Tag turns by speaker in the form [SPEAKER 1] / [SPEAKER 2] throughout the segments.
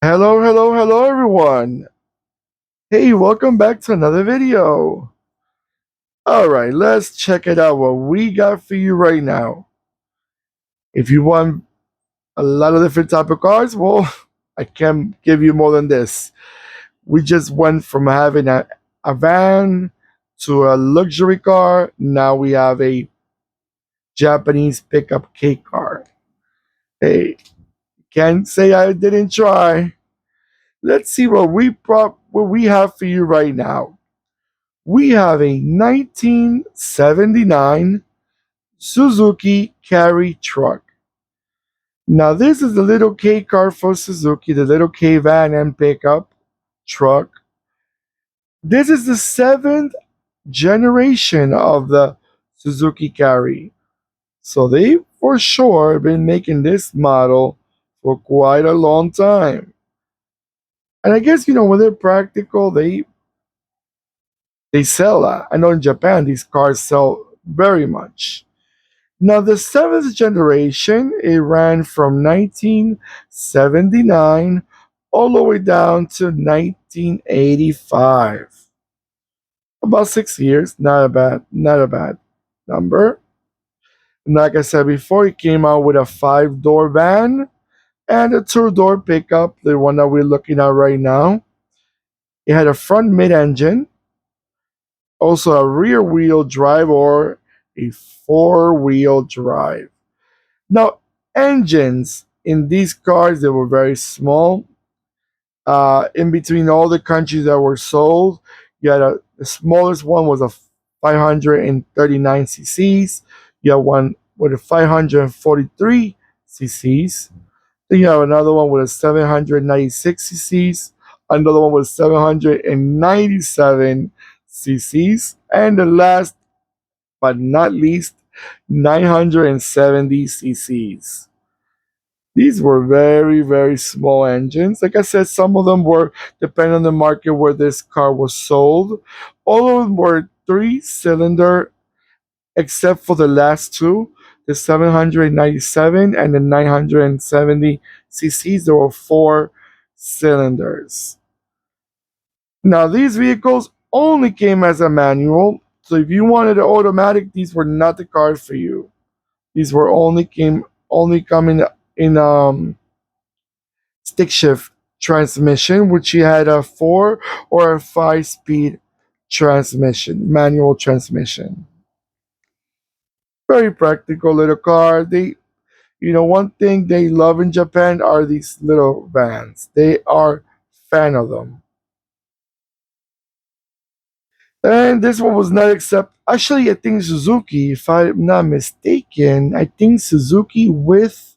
[SPEAKER 1] Hello, hello, hello, everyone. Hey, welcome back to another video. All right, let's check it out what we got for you right now. If you want a lot of different type of cars, well, I can't give you more than this. We just went from having a van to a luxury car. Now we have a Japanese pickup K car. Hey, can't say I didn't try. Let's see what we have for you right now. We have a 1979 Suzuki Carry truck. Now, this is the little K car for Suzuki, the little K van and pickup truck. This is the seventh generation of the Suzuki Carry. So they for sure been making this model for quite a long time. And I guess when they're practical, they sell. I know in Japan these cars sell very much. Now, the seventh generation, it ran from 1979 all the way down to 1985. About 6 years, not a bad number. And like I said before, it came out with a five-door van and a two-door pickup, the one that we're looking at right now. It had a front mid-engine, also a rear-wheel drive or a four-wheel drive. Now, engines in these cars, they were very small. In between all the countries that were sold, you had the smallest one was a 539 cc's. You have one with a 543 cc's. Then you have another one with a 796 cc's. Another one with 797 cc's. And the last but not least, 970 cc's. These were very, very small engines. Like I said, some of them were, depending on the market where this car was sold, all of them were three-cylinder, except for the last two, the 797 and the 970 cc's. There were four cylinders. Now, these vehicles only came as a manual, so if you wanted an automatic, these were not the cars for you. These were only coming in stick shift transmission, which he had a 4 or 5 speed transmission, manual transmission. Very practical little car. One thing they love in Japan are these little vans. They are fan of them. And this one was not accept. Actually, I think Suzuki, if I'm not mistaken, I think Suzuki with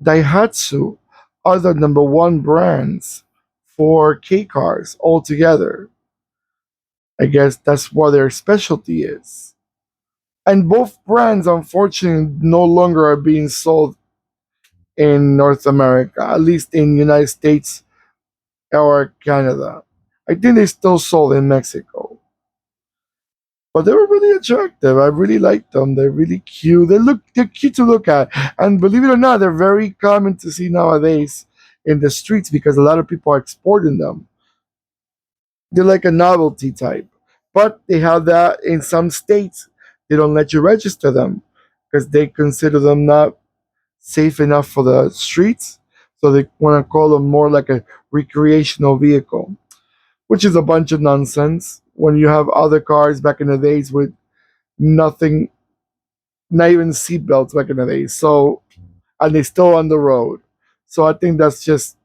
[SPEAKER 1] Daihatsu are the number one brands for K cars altogether. I guess that's what their specialty is. And both brands, unfortunately, no longer are being sold in North America, at least in United States or Canada. I think they still sold in Mexico. But they were really attractive. I really liked them. They're really cute. They're cute to look at. And believe it or not, they're very common to see nowadays in the streets because a lot of people are exporting them. They're like a novelty type. But they have that in some states. They don't let you register them because they consider them not safe enough for the streets. So they want to call them more like a recreational vehicle, which is a bunch of nonsense when you have other cars back in the days with nothing, not even seatbelts back in the days. So, and they still on the road. So I think that's just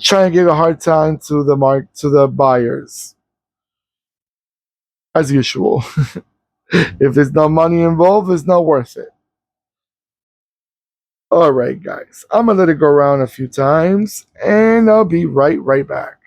[SPEAKER 1] trying to give a hard time to the buyers as usual. If there's no money involved, it's not worth it. All right, guys, I'm gonna let it go around a few times, and I'll be right back.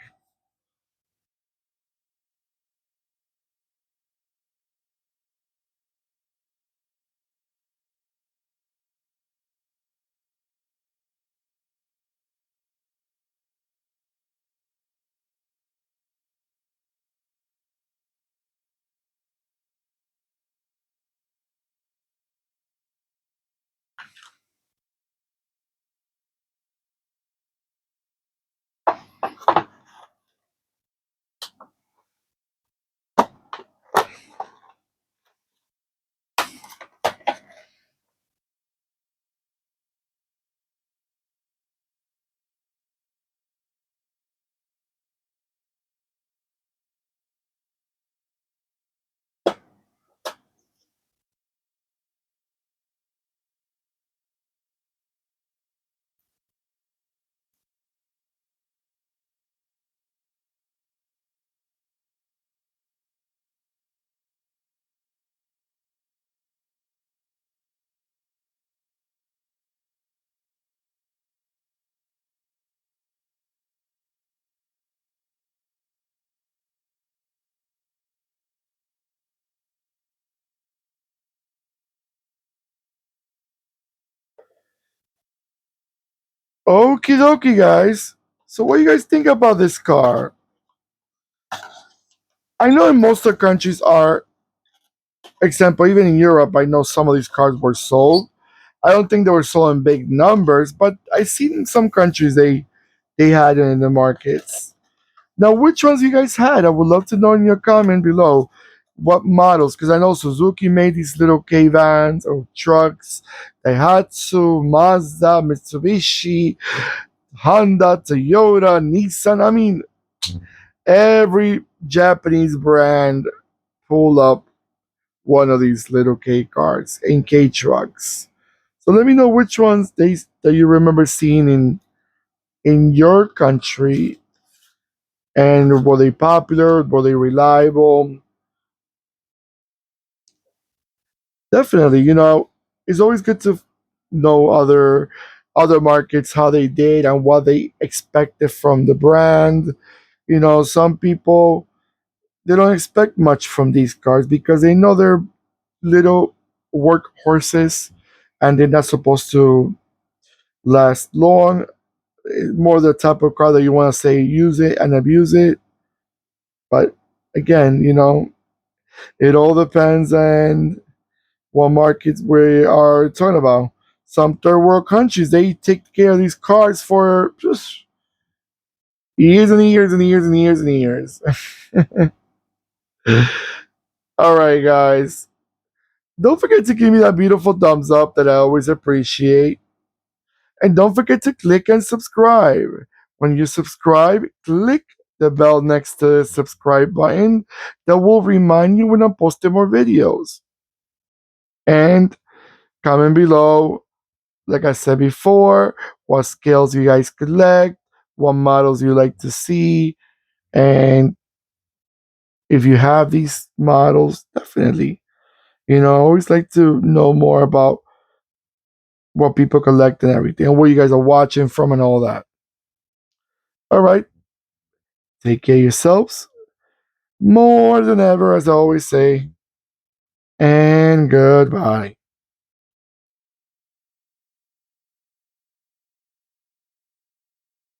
[SPEAKER 1] Okie dokie, guys. So, what do you guys think about this car? I know in most of the countries are, example, even in Europe, I know some of these cars were sold. I don't think they were sold in big numbers, but I seen in some countries they had it in the markets. Now, which ones you guys had? I would love to know in your comment below what models, because I know Suzuki made these little K vans or trucks, Daihatsu, Mazda, Mitsubishi, Honda, Toyota, Nissan. I mean, every Japanese brand pull up one of these little K cars and K trucks. So let me know which ones that you remember seeing in your country, and were they popular? Were they reliable? Definitely, it's always good to know other markets how they did and what they expected from the brand. Some people they don't expect much from these cars because they know they're little workhorses and they're not supposed to last long. It's more the type of car that you want to say use it and abuse it. But again, it all depends on what markets we are talking about. Some third world countries they take care of these cars for just years and years and years and years and years. All right, guys. Don't forget to give me that beautiful thumbs up that I always appreciate. And don't forget to click and subscribe. When you subscribe, click the bell next to the subscribe button that will remind you when I'm posting more videos. And comment below, like I said before, what scales you guys collect, what models you like to see, and if you have these models, definitely. I always like to know more about what people collect and everything, and where you guys are watching from and all that. All right, take care of yourselves more than ever, as I always say, and goodbye.